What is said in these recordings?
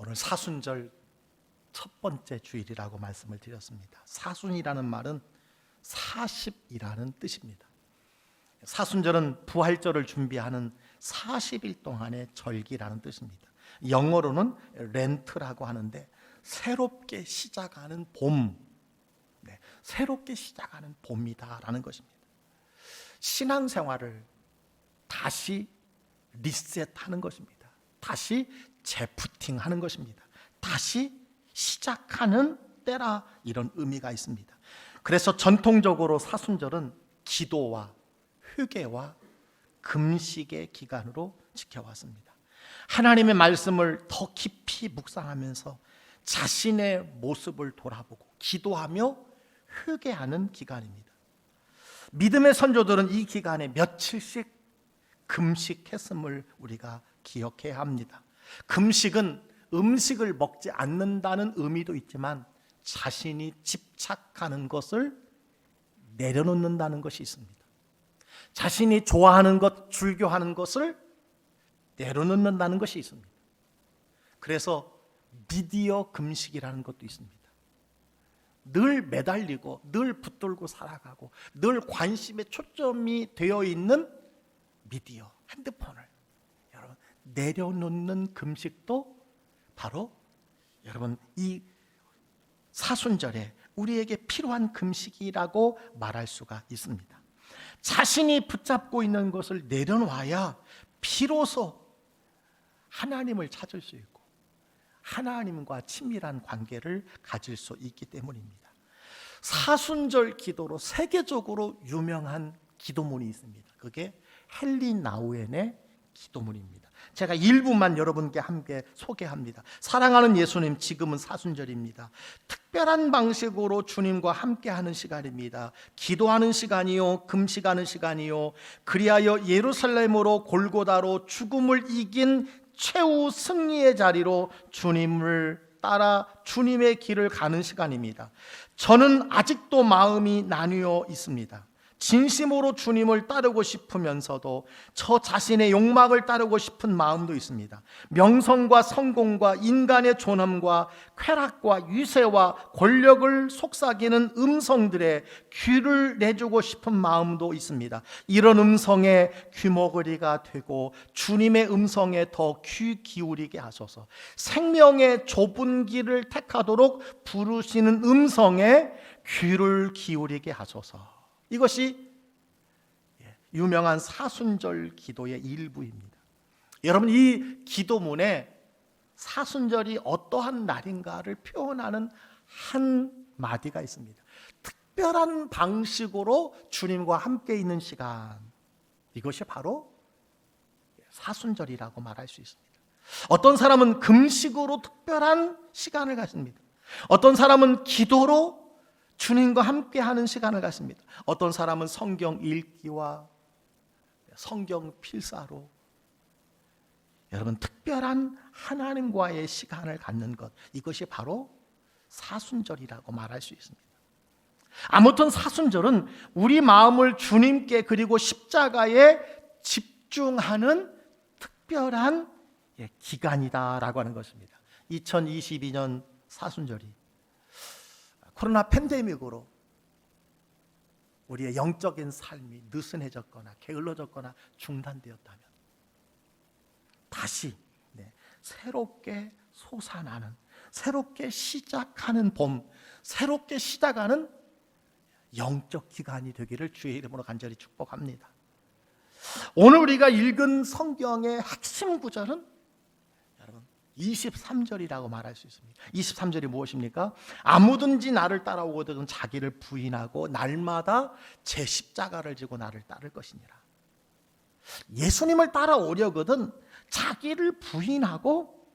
오늘 사순절 첫 번째 주일이라고 말씀을 드렸습니다. 사순이라는 말은 40이라는 뜻입니다. 사순절은 부활절을 준비하는 40일 동안의 절기라는 뜻입니다. 영어로는 렌트라고 하는데 새롭게 시작하는 봄, 새롭게 시작하는 봄이다라는 것입니다. 신앙생활을 다시 리셋하는 것입니다. 다시 재부팅하는 것입니다. 다시 시작하는 때라, 이런 의미가 있습니다. 그래서 전통적으로 사순절은 기도와 회개와 금식의 기간으로 지켜왔습니다. 하나님의 말씀을 더 깊이 묵상하면서 자신의 모습을 돌아보고 기도하며 회개하는 기간입니다. 믿음의 선조들은 이 기간에 며칠씩 금식했음을 우리가 기억해야 합니다. 금식은 음식을 먹지 않는다는 의미도 있지만 자신이 집착하는 것을 내려놓는다는 것이 있습니다. 자신이 좋아하는 것, 즐겨하는 것을 내려놓는다는 것이 있습니다. 그래서 미디어 금식이라는 것도 있습니다. 늘 매달리고 늘 붙들고 살아가고 늘 관심의 초점이 되어 있는 미디어, 핸드폰을 여러분 내려놓는 금식도 바로 여러분 이 사순절에 우리에게 필요한 금식이라고 말할 수가 있습니다. 자신이 붙잡고 있는 것을 내려놔야 비로소 하나님을 찾을 수 있고 하나님과 친밀한 관계를 가질 수 있기 때문입니다. 사순절 기도로 세계적으로 유명한 기도문이 있습니다. 그게 헨리 나우엔의 기도문입니다. 제가 일부만 여러분께 함께 소개합니다. 사랑하는 예수님, 지금은 사순절입니다. 특별한 방식으로 주님과 함께하는 시간입니다. 기도하는 시간이요, 금식하는 시간이요, 그리하여 예루살렘으로 골고다로 죽음을 이긴 최후 승리의 자리로 주님을 따라 주님의 길을 가는 시간입니다. 저는 아직도 마음이 나뉘어 있습니다. 진심으로 주님을 따르고 싶으면서도 저 자신의 욕망을 따르고 싶은 마음도 있습니다. 명성과 성공과 인간의 존엄과 쾌락과 유세와 권력을 속삭이는 음성들에 귀를 내주고 싶은 마음도 있습니다. 이런 음성에 귀머거리가 되고 주님의 음성에 더 귀 기울이게 하소서. 생명의 좁은 길을 택하도록 부르시는 음성에 귀를 기울이게 하소서. 이것이 유명한 사순절 기도의 일부입니다. 여러분, 이 기도문에 사순절이 어떠한 날인가를 표현하는 한 마디가 있습니다. 특별한 방식으로 주님과 함께 있는 시간, 이것이 바로 사순절이라고 말할 수 있습니다. 어떤 사람은 금식으로 특별한 시간을 갖습니다. 어떤 사람은 기도로 주님과 함께하는 시간을 갖습니다. 어떤 사람은 성경 읽기와 성경 필사로 여러분 특별한 하나님과의 시간을 갖는 것, 이것이 바로 사순절이라고 말할 수 있습니다. 아무튼 사순절은 우리 마음을 주님께 그리고 십자가에 집중하는 특별한 기간이다라고 하는 것입니다. 2022년 사순절이 코로나 팬데믹으로 우리의 영적인 삶이 느슨해졌거나 게을러졌거나 중단되었다면 다시 새롭게 솟아나는, 새롭게 시작하는 봄, 새롭게 시작하는 영적 기간이 되기를 주의 이름으로 간절히 축복합니다. 오늘 우리가 읽은 성경의 핵심 구절은 23절이라고 말할 수 있습니다. 23절이 무엇입니까? 아무든지 나를 따라오거든 자기를 부인하고 날마다 제 십자가를 지고 나를 따를 것이니라. 예수님을 따라오려거든 자기를 부인하고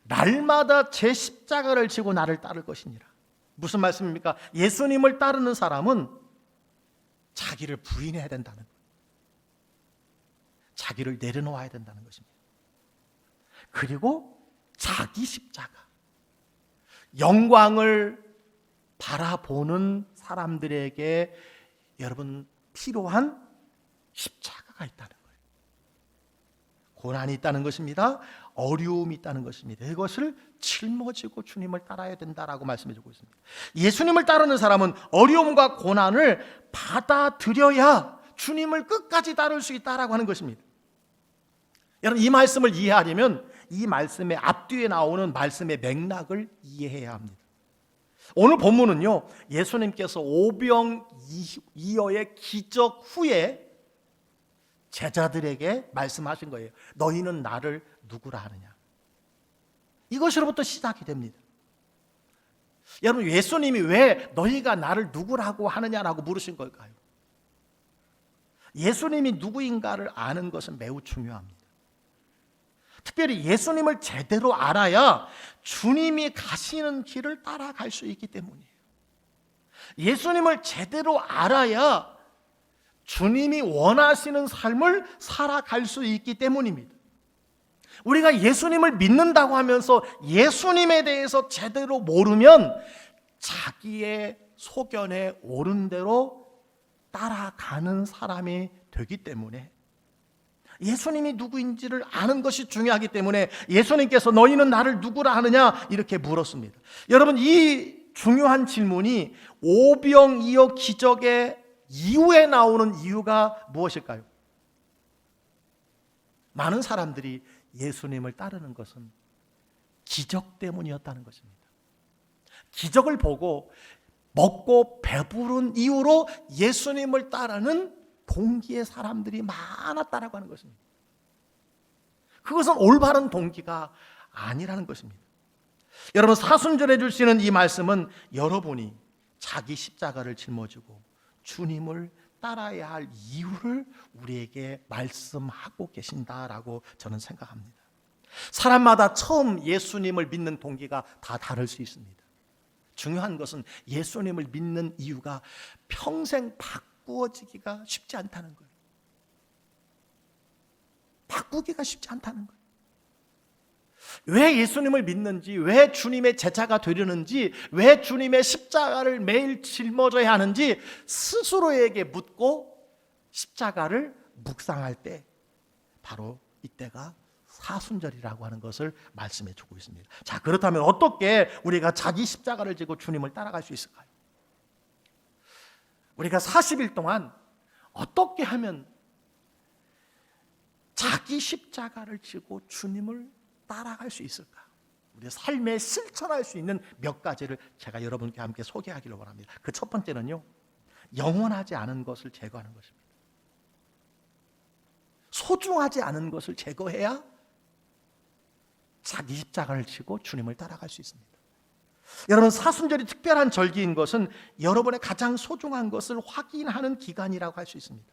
날마다 제 십자가를 지고 나를 따를 것이니라. 무슨 말씀입니까? 예수님을 따르는 사람은 자기를 부인해야 된다는 거예요. 자기를 내려놓아야 된다는 것입니다. 그리고 자기 십자가, 영광을 바라보는 사람들에게 여러분 필요한 십자가가 있다는 거예요. 고난이 있다는 것입니다. 어려움이 있다는 것입니다. 이것을 짊어지고 주님을 따라야 된다라고 말씀해 주고 있습니다. 예수님을 따르는 사람은 어려움과 고난을 받아들여야 주님을 끝까지 따를 수 있다라고 하는 것입니다. 여러분, 이 말씀을 이해하려면 이 말씀의 앞뒤에 나오는 말씀의 맥락을 이해해야 합니다. 오늘 본문은요, 예수님께서 오병이어의 기적 후에 제자들에게 말씀하신 거예요. 너희는 나를 누구라 하느냐. 이것으로부터 시작이 됩니다. 여러분, 예수님이 왜 너희가 나를 누구라고 하느냐라고 물으신 걸까요? 예수님이 누구인가를 아는 것은 매우 중요합니다. 특별히 예수님을 제대로 알아야 주님이 가시는 길을 따라갈 수 있기 때문이에요. 예수님을 제대로 알아야 주님이 원하시는 삶을 살아갈 수 있기 때문입니다. 우리가 예수님을 믿는다고 하면서 예수님에 대해서 제대로 모르면 자기의 소견에 옳은 대로 따라가는 사람이 되기 때문에 예수님이 누구인지를 아는 것이 중요하기 때문에 예수님께서 너희는 나를 누구라 하느냐 이렇게 물었습니다. 여러분, 이 중요한 질문이 오병이어 기적의 이후에 나오는 이유가 무엇일까요? 많은 사람들이 예수님을 따르는 것은 기적 때문이었다는 것입니다. 기적을 보고 먹고 배부른 이유로 예수님을 따르는 동기의 사람들이 많았다라고 하는 것입니다. 그것은 올바른 동기가 아니라는 것입니다. 여러분, 사순절에 주시는 이 말씀은 여러분이 자기 십자가를 짊어지고 주님을 따라야 할 이유를 우리에게 말씀하고 계신다라고 저는 생각합니다. 사람마다 처음 예수님을 믿는 동기가 다 다를 수 있습니다. 중요한 것은 예수님을 믿는 이유가 평생 바꾸어지기가 쉽지 않다는 거예요. 바꾸기가 쉽지 않다는 거예요. 왜 예수님을 믿는지, 왜 주님의 제자가 되려는지, 왜 주님의 십자가를 매일 짊어져야 하는지 스스로에게 묻고 십자가를 묵상할 때 바로 이때가 사순절이라고 하는 것을 말씀해 주고 있습니다. 자, 그렇다면 어떻게 우리가 자기 십자가를 지고 주님을 따라갈 수 있을까요? 우리가 40일 동안 어떻게 하면 자기 십자가를 지고 주님을 따라갈 수 있을까? 우리의 삶에 실천할 수 있는 몇 가지를 제가 여러분께 함께 소개하기를 원합니다. 그 첫 번째는요, 영원하지 않은 것을 제거하는 것입니다. 소중하지 않은 것을 제거해야 자기 십자가를 지고 주님을 따라갈 수 있습니다. 여러분, 사순절이 특별한 절기인 것은 여러분의 가장 소중한 것을 확인하는 기간이라고 할 수 있습니다.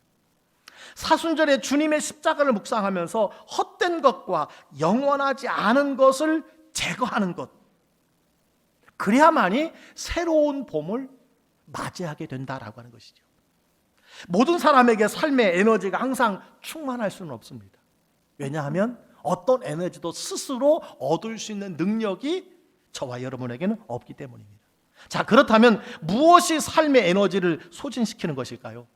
사순절에 주님의 십자가를 묵상하면서 헛된 것과 영원하지 않은 것을 제거하는 것, 그래야만이 새로운 봄을 맞이하게 된다라고 하는 것이죠. 모든 사람에게 삶의 에너지가 항상 충만할 수는 없습니다. 왜냐하면 어떤 에너지도 스스로 얻을 수 있는 능력이 저와 여러분에게는 없기 때문입니다. 자, 그렇다면 무엇이 삶의 에너지를 소진시키는 것일까요?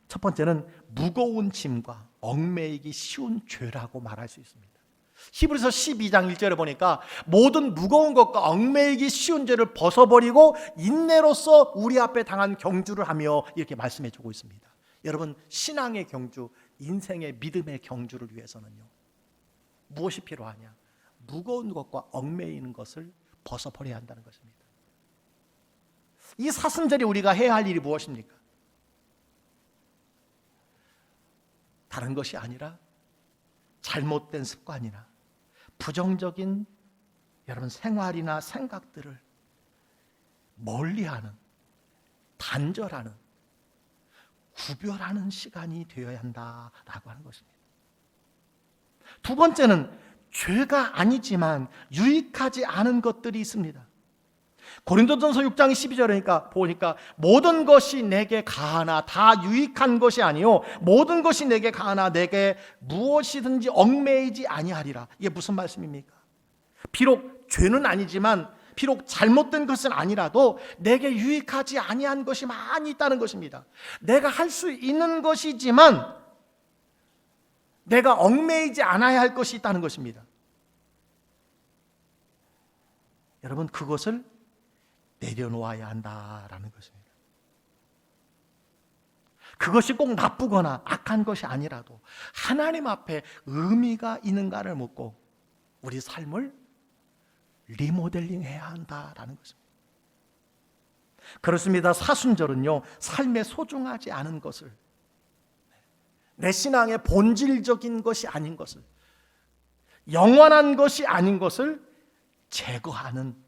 첫 번째는 무거운 짐과 얽매이기 쉬운 죄라고 말할 수 있습니다. 히브리서 12장 1절에 보니까 모든 무거운 것과 얽매이기 쉬운 죄를 벗어버리고 인내로서 우리 앞에 당한 경주를 하며 이렇게 말씀해 주고 있습니다. 여러분, 신앙의 경주, 인생의 믿음의 경주를 위해서는요, 무엇이 필요하냐? 무거운 것과 얽매이는 것을 벗어버려야 한다는 것입니다. 이 사순절에 우리가 해야 할 일이 무엇입니까? 다른 것이 아니라 잘못된 습관이나 부정적인 여러분 생활이나 생각들을 멀리하는, 단절하는, 구별하는 시간이 되어야 한다라고 하는 것입니다. 두 번째는 죄가 아니지만 유익하지 않은 것들이 있습니다. 고린도전서 6장 12절이니까 보니까 모든 것이 내게 가하나 다 유익한 것이 아니요 모든 것이 내게 가하나 내게 무엇이든지 얽매이지 아니하리라. 이게 무슨 말씀입니까? 비록 죄는 아니지만, 비록 잘못된 것은 아니라도 내게 유익하지 아니한 것이 많이 있다는 것입니다. 내가 할 수 있는 것이지만 내가 얽매이지 않아야 할 것이 있다는 것입니다. 여러분, 그것을 내려놓아야 한다라는 것입니다. 그것이 꼭 나쁘거나 악한 것이 아니라도 하나님 앞에 의미가 있는가를 묻고 우리 삶을 리모델링해야 한다라는 것입니다. 그렇습니다. 사순절은요, 삶에 소중하지 않은 것을, 내 신앙의 본질적인 것이 아닌 것을, 영원한 것이 아닌 것을 제거하는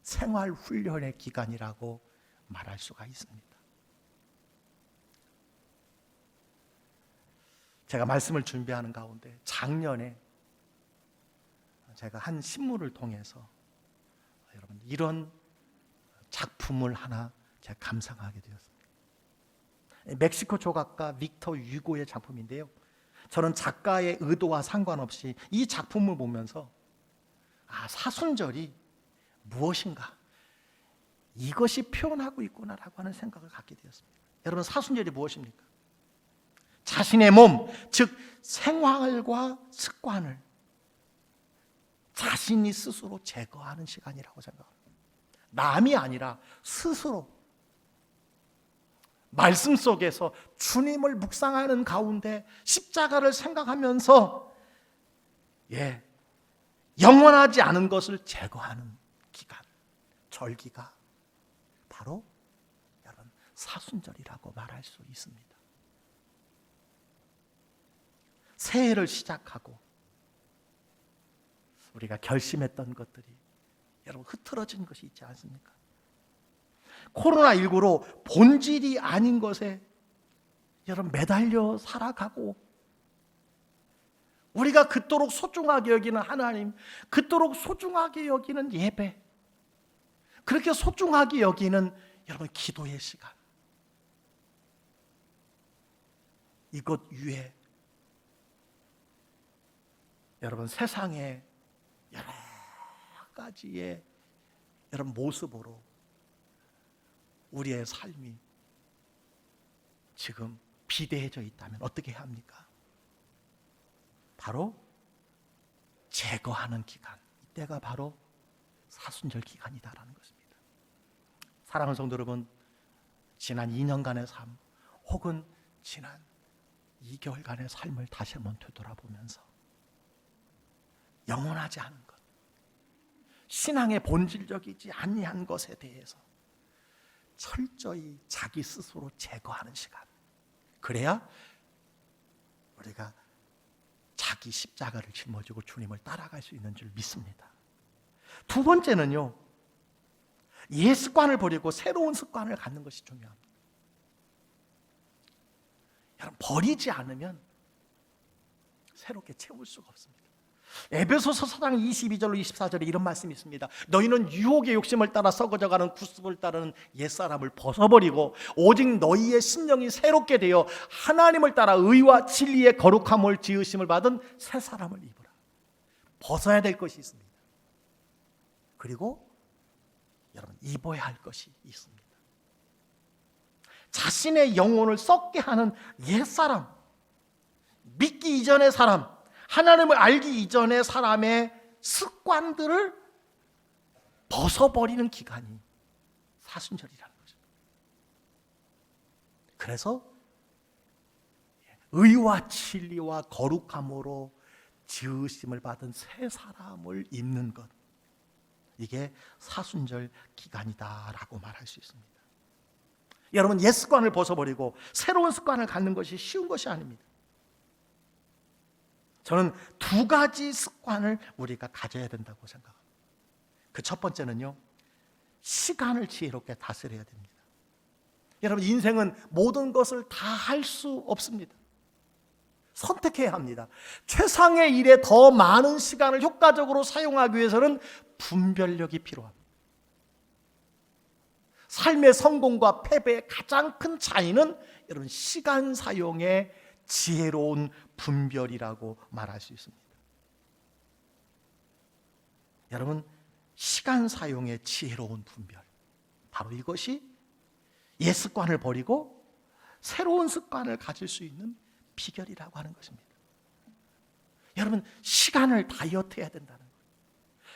생활 훈련의 기간이라고 말할 수가 있습니다. 제가 말씀을 준비하는 가운데 작년에 제가 한 신문을 통해서 여러분 이런 작품을 하나 제가 감상하게 되었습니다. 멕시코 조각가 빅터 유고의 작품인데요, 저는 작가의 의도와 상관없이 이 작품을 보면서 사순절이 무엇인가, 이것이 표현하고 있구나라고 하는 생각을 갖게 되었습니다. 여러분, 사순절이 무엇입니까? 자신의 몸, 즉 생활과 습관을 자신이 스스로 제거하는 시간이라고 생각합니다. 남이 아니라 스스로 말씀 속에서 주님을 묵상하는 가운데 십자가를 생각하면서 영원하지 않은 것을 제거하는 기간, 절기가 바로 여러분 사순절이라고 말할 수 있습니다. 새해를 시작하고 우리가 결심했던 것들이 여러분 흐트러진 것이 있지 않습니까? 코로나19로 본질이 아닌 것에 여러분 매달려 살아가고, 우리가 그토록 소중하게 여기는 하나님, 그토록 소중하게 여기는 예배, 그렇게 소중하게 여기는 여러분 기도의 시간, 이것 위에 여러분 세상의 여러 가지의 여러분 모습으로 우리의 삶이 지금 비대해져 있다면 어떻게 해야 합니까? 바로 제거하는 기간, 이때가 바로 사순절 기간이다라는 것입니다. 사랑하는 성도 여러분, 지난 2년간의 삶 혹은 지난 2개월간의 삶을 다시 한번 되돌아보면서 영원하지 않은 것, 신앙의 본질적이지 아니한 것에 대해서 철저히 자기 스스로 제거하는 시간, 그래야 우리가 자기 십자가를 짊어지고 주님을 따라갈 수 있는 줄 믿습니다. 두 번째는요, 옛 습관을 버리고 새로운 습관을 갖는 것이 중요합니다. 여러분, 버리지 않으면 새롭게 채울 수가 없습니다. 에베소서 4장 22절로 24절에 이런 말씀이 있습니다. 너희는 유혹의 욕심을 따라 썩어져가는 구습을 따르는 옛사람을 벗어버리고 오직 너희의 심령이 새롭게 되어 하나님을 따라 의와 진리의 거룩함을 지으심을 받은 새 사람을 입으라. 벗어야 될 것이 있습니다. 그리고 여러분 입어야 할 것이 있습니다. 자신의 영혼을 썩게 하는 옛사람, 믿기 이전의 사람, 하나님을 알기 이전의 사람의 습관들을 벗어버리는 기간이 사순절이라는 거죠. 그래서 의와 진리와 거룩함으로 지으심을 받은 새 사람을 입는 것, 이게 사순절 기간이다라고 말할 수 있습니다. 여러분, 옛 습관을 벗어버리고 새로운 습관을 갖는 것이 쉬운 것이 아닙니다. 저는 두 가지 습관을 우리가 가져야 된다고 생각합니다. 그 첫 번째는요, 시간을 지혜롭게 다스려야 됩니다. 여러분, 인생은 모든 것을 다 할 수 없습니다. 선택해야 합니다. 최상의 일에 더 많은 시간을 효과적으로 사용하기 위해서는 분별력이 필요합니다. 삶의 성공과 패배의 가장 큰 차이는 여러분 시간 사용의 지혜로운 분별이라고 말할 수 있습니다. 여러분, 시간 사용의 지혜로운 분별, 바로 이것이 옛 습관을 버리고 새로운 습관을 가질 수 있는 비결이라고 하는 것입니다. 여러분, 시간을 다이어트 해야 된다는 거예요.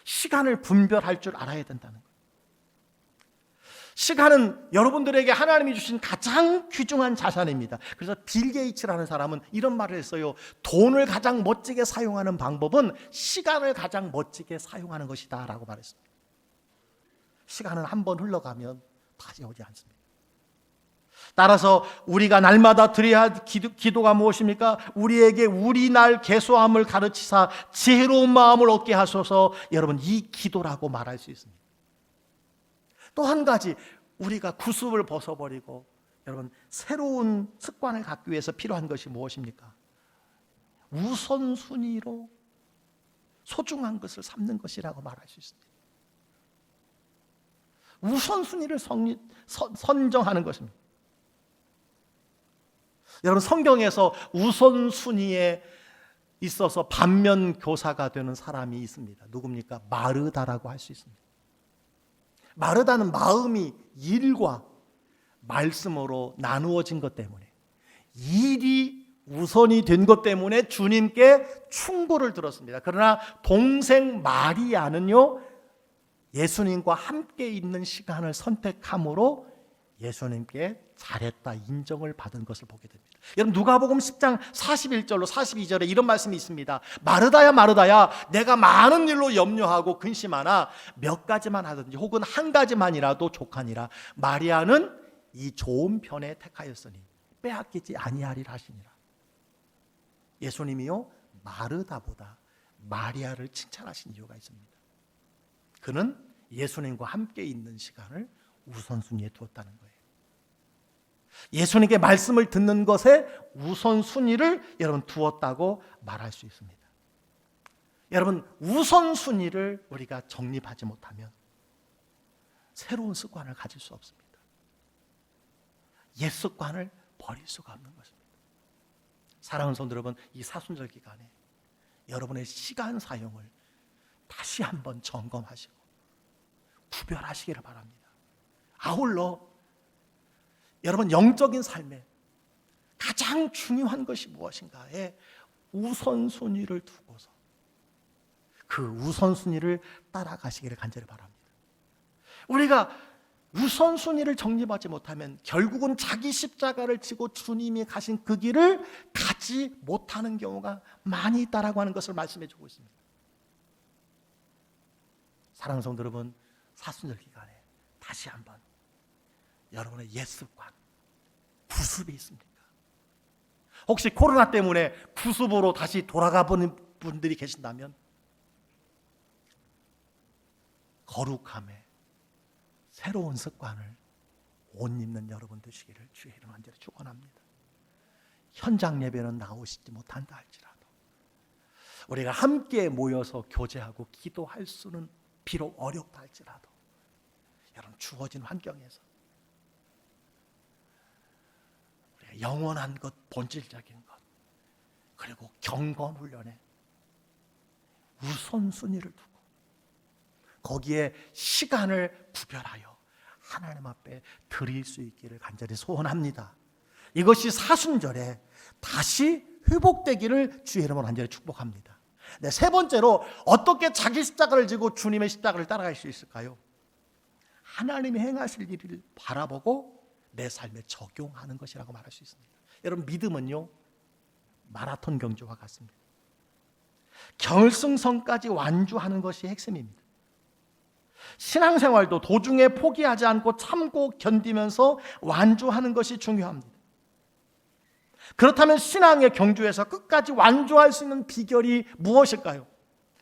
시간을 분별할 줄 알아야 된다는 거예요. 시간은 여러분들에게 하나님이 주신 가장 귀중한 자산입니다. 그래서 빌 게이츠라는 사람은 이런 말을 했어요. 돈을 가장 멋지게 사용하는 방법은 시간을 가장 멋지게 사용하는 것이다 라고 말했습니다. 시간은 한번 흘러가면 다시 오지 않습니다. 따라서 우리가 날마다 드려야 할 기도가 무엇입니까? 우리에게 우리 날 계수함을 가르치사 지혜로운 마음을 얻게 하소서. 여러분, 이 기도라고 말할 수 있습니다. 또 한 가지, 우리가 구습을 벗어버리고 여러분 새로운 습관을 갖기 위해서 필요한 것이 무엇입니까? 우선순위로 소중한 것을 삼는 것이라고 말할 수 있습니다. 우선순위를 선정하는 것입니다. 여러분, 성경에서 우선순위에 있어서 반면교사가 되는 사람이 있습니다. 누굽니까? 마르다라고 할 수 있습니다. 마르다는 마음이 일과 말씀으로 나누어진 것 때문에, 일이 우선이 된 것 때문에 주님께 충고를 들었습니다. 그러나 동생 마리아는요, 예수님과 함께 있는 시간을 선택함으로 예수님께 잘했다 인정을 받은 것을 보게 됩니다. 여러분, 누가복음 10장 41절로 42절에 이런 말씀이 있습니다. 마르다야 마르다야, 내가 많은 일로 염려하고 근심하나 몇 가지만 하든지 혹은 한 가지만이라도 족하니라. 마리아는 이 좋은 편에 택하였으니 빼앗기지 아니하리라 하시니라. 예수님이요, 마르다보다 마리아를 칭찬하신 이유가 있습니다. 그는 예수님과 함께 있는 시간을 우선순위에 두었다는 거예요. 예수님께 말씀을 듣는 것에 우선순위를 여러분 두었다고 말할 수 있습니다. 여러분, 우선순위를 우리가 정립하지 못하면 새로운 습관을 가질 수 없습니다. 옛 습관을 버릴 수가 없는 것입니다. 사랑하는 성도 여러분, 이 사순절 기간에 여러분의 시간 사용을 다시 한번 점검하시고 구별하시기를 바랍니다. 아울러 여러분, 영적인 삶에 가장 중요한 것이 무엇인가에 우선순위를 두고서 그 우선순위를 따라가시기를 간절히 바랍니다. 우리가 우선순위를 정립하지 못하면 결국은 자기 십자가를 지고 주님이 가신 그 길을 가지 못하는 경우가 많이 있다라고 하는 것을 말씀해 주고 있습니다. 사랑하는 성도 여러분, 사순절 기간에 다시 한번 여러분의 옛 습관, 구습이 있습니까? 혹시 코로나 때문에 구습으로 다시 돌아가 보는 분들이 계신다면 거룩함에 새로운 습관을 옷 입는 여러분 되시기를 주의 이름 간절히 축원합니다. 현장 예배는 나오시지 못한다 할지라도 우리가 함께 모여서 교제하고 기도할 수는 비록 어렵다 할지라도 여러분, 주어진 환경에서 우리가 영원한 것, 본질적인 것, 그리고 경건 훈련에 우선순위를 두고 거기에 시간을 구별하여 하나님 앞에 드릴 수 있기를 간절히 소원합니다. 이것이 사순절에 다시 회복되기를 주의 이름으로 간절히 축복합니다. 네, 세 번째로 어떻게 자기 십자가를 지고 주님의 십자가를 따라갈 수 있을까요? 하나님이 행하실 일을 바라보고 내 삶에 적용하는 것이라고 말할 수 있습니다. 여러분, 믿음은요, 마라톤 경주와 같습니다. 결승선까지 완주하는 것이 핵심입니다. 신앙생활도 도중에 포기하지 않고 참고 견디면서 완주하는 것이 중요합니다. 그렇다면 신앙의 경주에서 끝까지 완주할 수 있는 비결이 무엇일까요?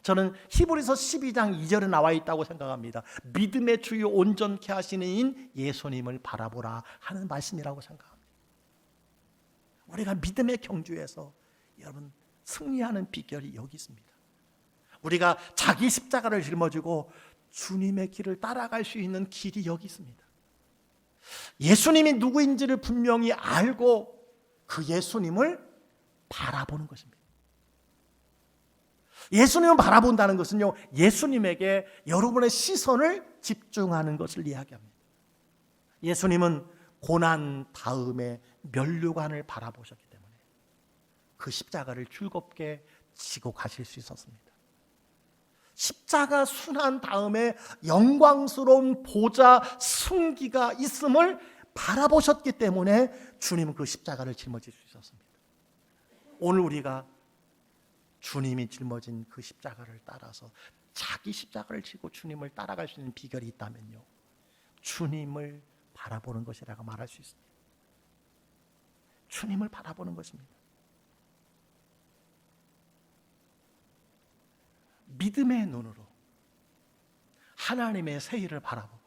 저는 히브리서 12장 2절에 나와 있다고 생각합니다. 믿음의 주요 온전케 하시는 이인 예수님을 바라보라 하는 말씀이라고 생각합니다. 우리가 믿음의 경주에서 여러분 승리하는 비결이 여기 있습니다. 우리가 자기 십자가를 짊어지고 주님의 길을 따라갈 수 있는 길이 여기 있습니다. 예수님이 누구인지를 분명히 알고 그 예수님을 바라보는 것입니다. 예수님을 바라본다는 것은요, 예수님에게 여러분의 시선을 집중하는 것을 이야기합니다. 예수님은 고난 다음에 면류관을 바라보셨기 때문에 그 십자가를 즐겁게 지고 가실 수 있었습니다. 십자가 순환 다음에 영광스러운 보좌 승기가 있음을 바라보셨기 때문에 주님은 그 십자가를 짊어질 수 있었습니다. 오늘 우리가 주님이 짊어진 그 십자가를 따라서 자기 십자가를 지고 주님을 따라갈 수 있는 비결이 있다면요, 주님을 바라보는 것이라고 말할 수 있습니다. 주님을 바라보는 것입니다. 믿음의 눈으로 하나님의 새 일을 바라보고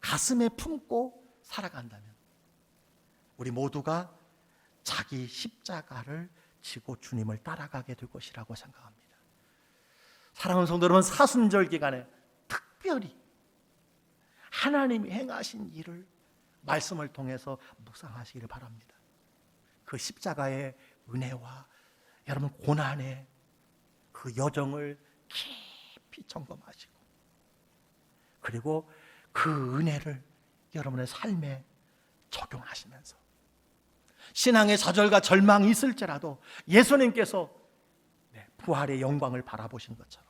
가슴에 품고 살아간다면 우리 모두가 자기 십자가를 지고 주님을 따라가게 될 것이라고 생각합니다. 사랑하는 성도 여러분, 사순절 기간에 특별히 하나님이 행하신 일을 말씀을 통해서 묵상하시기를 바랍니다. 그 십자가의 은혜와 여러분 고난의 그 여정을 깊이 점검하시고, 그리고 그 은혜를 여러분의 삶에 적용하시면서 신앙의 좌절과 절망이 있을지라도 예수님께서 부활의 영광을 바라보신 것처럼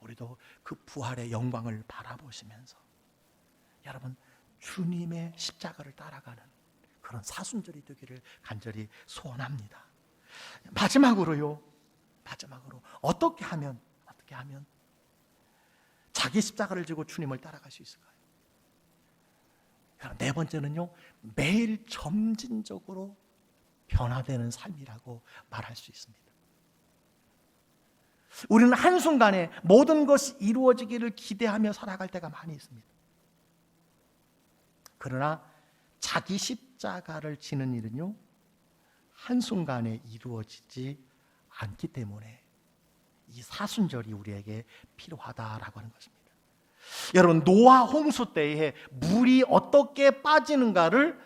우리도 그 부활의 영광을 바라보시면서 여러분 주님의 십자가를 따라가는 그런 사순절이 되기를 간절히 소원합니다. 마지막으로 어떻게 하면 자기 십자가를 지고 주님을 따라갈 수 있을까요? 네 번째는요, 매일 점진적으로 변화되는 삶이라고 말할 수 있습니다. 우리는 한순간에 모든 것이 이루어지기를 기대하며 살아갈 때가 많이 있습니다. 그러나 자기 십자가를 지는 일은요, 한순간에 이루어지지 않기 때문에 이 사순절이 우리에게 필요하다라고 하는 것입니다. 여러분, 노아 홍수 때에 물이 어떻게 빠지는가를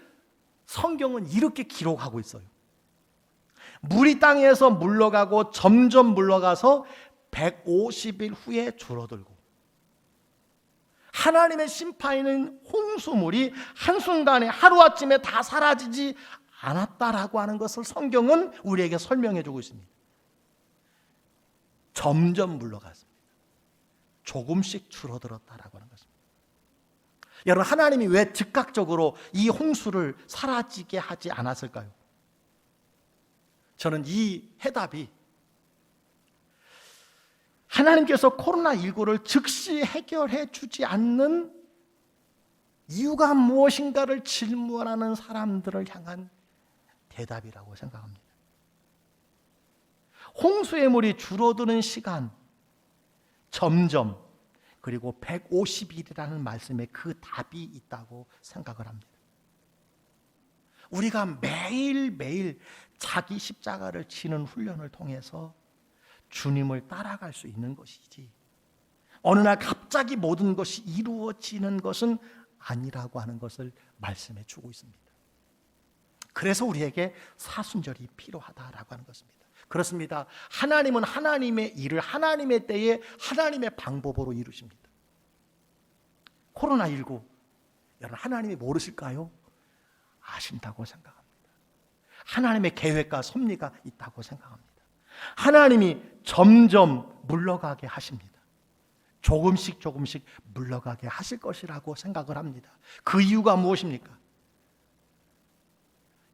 성경은 이렇게 기록하고 있어요. 물이 땅에서 물러가고 점점 물러가서 150일 후에 줄어들고, 하나님의 심판인 홍수물이 한순간에 하루아침에 다 사라지지 않았다라고 하는 것을 성경은 우리에게 설명해 주고 있습니다. 점점 물러갔습니다. 조금씩 줄어들었다라고 하는 것입니다. 여러분, 하나님이 왜 즉각적으로 이 홍수를 사라지게 하지 않았을까요? 저는 이 해답이 하나님께서 코로나19를 즉시 해결해 주지 않는 이유가 무엇인가를 질문하는 사람들을 향한 대답이라고 생각합니다. 홍수의 물이 줄어드는 시간, 점점, 그리고 150일이라는 말씀에 그 답이 있다고 생각을 합니다. 우리가 매일매일 자기 십자가를 지는 훈련을 통해서 주님을 따라갈 수 있는 것이지, 어느 날 갑자기 모든 것이 이루어지는 것은 아니라고 하는 것을 말씀해 주고 있습니다. 그래서 우리에게 사순절이 필요하다라고 하는 것입니다. 그렇습니다. 하나님은 하나님의 일을 하나님의 때에 하나님의 방법으로 이루십니다. 코로나19 여러분, 하나님이 모르실까요? 아신다고 생각합니다. 하나님의 계획과 섭리가 있다고 생각합니다. 하나님이 점점 물러가게 하십니다. 조금씩 물러가게 하실 것이라고 생각을 합니다. 그 이유가 무엇입니까?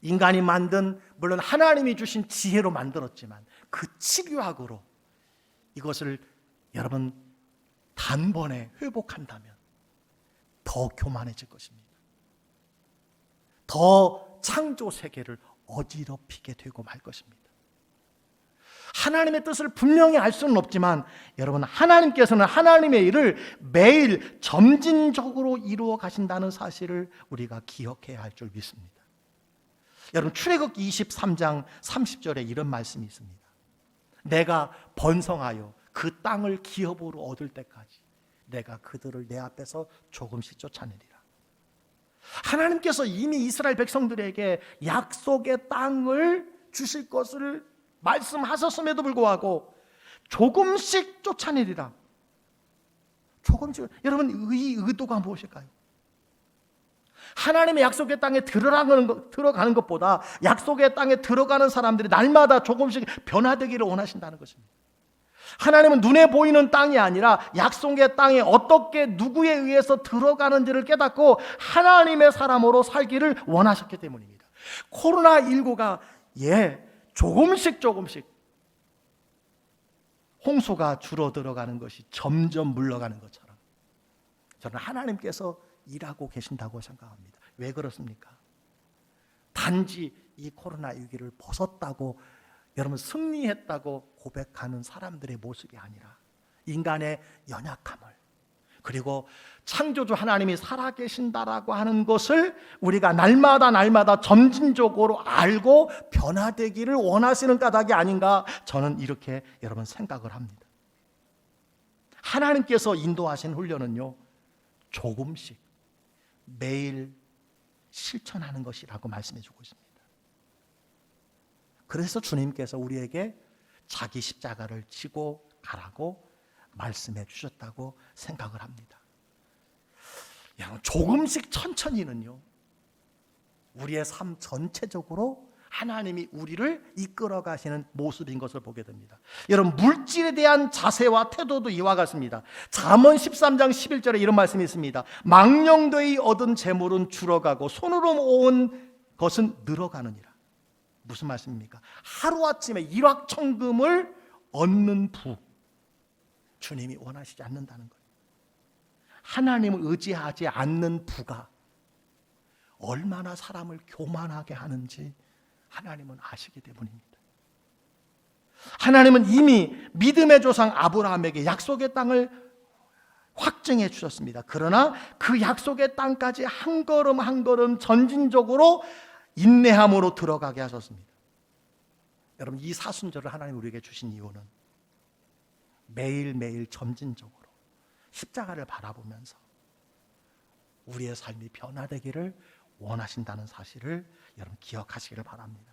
인간이 만든, 물론 하나님이 주신 지혜로 만들었지만 그 치료학으로 이것을 여러분 단번에 회복한다면 더 교만해질 것입니다. 더 창조 세계를 어지럽히게 되고 말 것입니다. 하나님의 뜻을 분명히 알 수는 없지만 여러분, 하나님께서는 하나님의 일을 매일 점진적으로 이루어 가신다는 사실을 우리가 기억해야 할 줄 믿습니다. 여러분, 출애굽기 23장 30절에 이런 말씀이 있습니다. 내가 번성하여 그 땅을 기업으로 얻을 때까지 내가 그들을 내 앞에서 조금씩 쫓아내리라. 하나님께서 이미 이스라엘 백성들에게 약속의 땅을 주실 것을 말씀하셨음에도 불구하고 조금씩 쫓아내리라. 조금씩. 여러분, 이 의도가 무엇일까요? 하나님의 약속의 땅에 들어가는 것보다 약속의 땅에 들어가는 사람들이 날마다 조금씩 변화되기를 원하신다는 것입니다. 하나님은 눈에 보이는 땅이 아니라 약속의 땅에 어떻게 누구에 의해서 들어가는지를 깨닫고 하나님의 사람으로 살기를 원하셨기 때문입니다. 코로나19가 조금씩 홍수가 줄어들어가는 것이 점점 물러가는 것처럼 저는 하나님께서 일하고 계신다고 생각합니다. 왜 그렇습니까? 단지 이 코로나 위기를 벗었다고 여러분 승리했다고 고백하는 사람들의 모습이 아니라 인간의 연약함을 그리고 창조주 하나님이 살아계신다라고 하는 것을 우리가 날마다 점진적으로 알고 변화되기를 원하시는 까닭이 아닌가 저는 이렇게 여러분 생각을 합니다. 하나님께서 인도하신 훈련은요 조금씩 매일 실천하는 것이라고 말씀해 주고 있습니다. 그래서 주님께서 우리에게 자기 십자가를 지고 가라고 말씀해 주셨다고 생각을 합니다. 조금씩 천천히는요 우리의 삶 전체적으로 하나님이 우리를 이끌어 가시는 모습인 것을 보게 됩니다. 여러분 물질에 대한 자세와 태도도 이와 같습니다. 잠언 13장 11절에 이런 말씀이 있습니다. 망령되이 얻은 재물은 줄어가고 손으로 모은 것은 늘어가느니라. 무슨 말씀입니까? 하루아침에 일확천금을 얻는 부 주님이 원하시지 않는다는 거예요. 하나님을 의지하지 않는 부가 얼마나 사람을 교만하게 하는지 하나님은 아시기 때문입니다. 하나님은 이미 믿음의 조상 아브라함에게 약속의 땅을 확증해 주셨습니다. 그러나 그 약속의 땅까지 한 걸음 전진적으로 인내함으로 들어가게 하셨습니다. 여러분 이 사순절을 하나님 우리에게 주신 이유는 매일매일 점진적으로 십자가를 바라보면서 우리의 삶이 변화되기를 원하신다는 사실을 여러분 기억하시기를 바랍니다.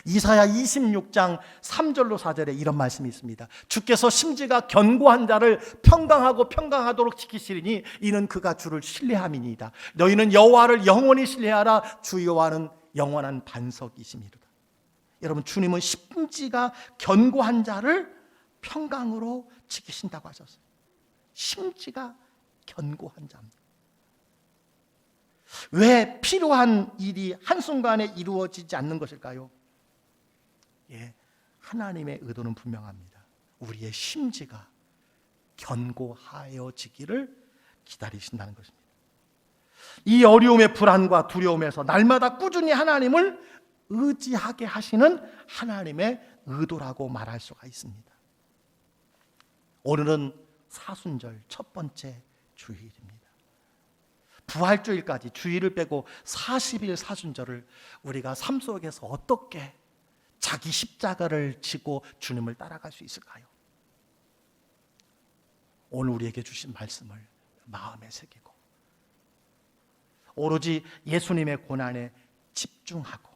이사야 26장 3절로 4절에 이런 말씀이 있습니다. 주께서 심지가 견고한 자를 평강하도록 지키시리니 이는 그가 주를 신뢰함이니이다. 너희는 여호와를 영원히 신뢰하라. 주 여호와는 영원한 반석이심이로다. 여러분 주님은 심지가 견고한 자를 평강으로 지키신다고 하셨어요. 심지가 견고한 자입니다. 왜 필요한 일이 한순간에 이루어지지 않는 것일까요? 하나님의 의도는 분명합니다. 우리의 심지가 견고하여지기를 기다리신다는 것입니다. 이 어려움의 불안과 두려움에서 날마다 꾸준히 하나님을 의지하게 하시는 하나님의 의도라고 말할 수가 있습니다. 오늘은 사순절 첫 번째 주일입니다. 부활주일까지 주일을 빼고 40일 사순절을 우리가 삶 속에서 어떻게 자기 십자가를 지고 주님을 따라갈 수 있을까요? 오늘 우리에게 주신 말씀을 마음에 새기고 오로지 예수님의 고난에 집중하고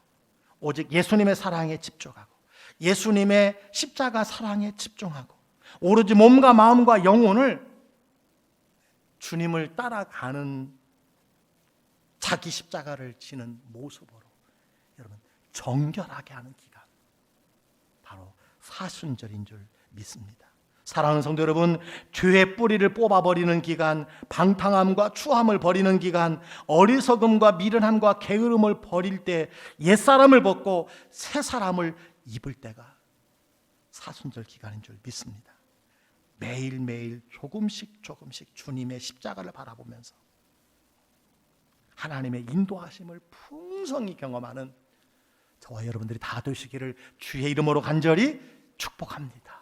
오직 예수님의 사랑에 집중하고 예수님의 십자가 사랑에 집중하고 오로지 몸과 마음과 영혼을 주님을 따라가는 자기 십자가를 지는 모습으로 여러분 정결하게 하는 기간 바로 사순절인 줄 믿습니다. 사랑하는 성도 여러분, 죄의 뿌리를 뽑아버리는 기간, 방탕함과 추함을 버리는 기간, 어리석음과 미련함과 게으름을 버릴 때 옛사람을 벗고 새 사람을 입을 때가 사순절 기간인 줄 믿습니다. 매일매일 조금씩 주님의 십자가를 바라보면서 하나님의 인도하심을 풍성히 경험하는 저와 여러분들이 다 되시기를 주의 이름으로 간절히 축복합니다.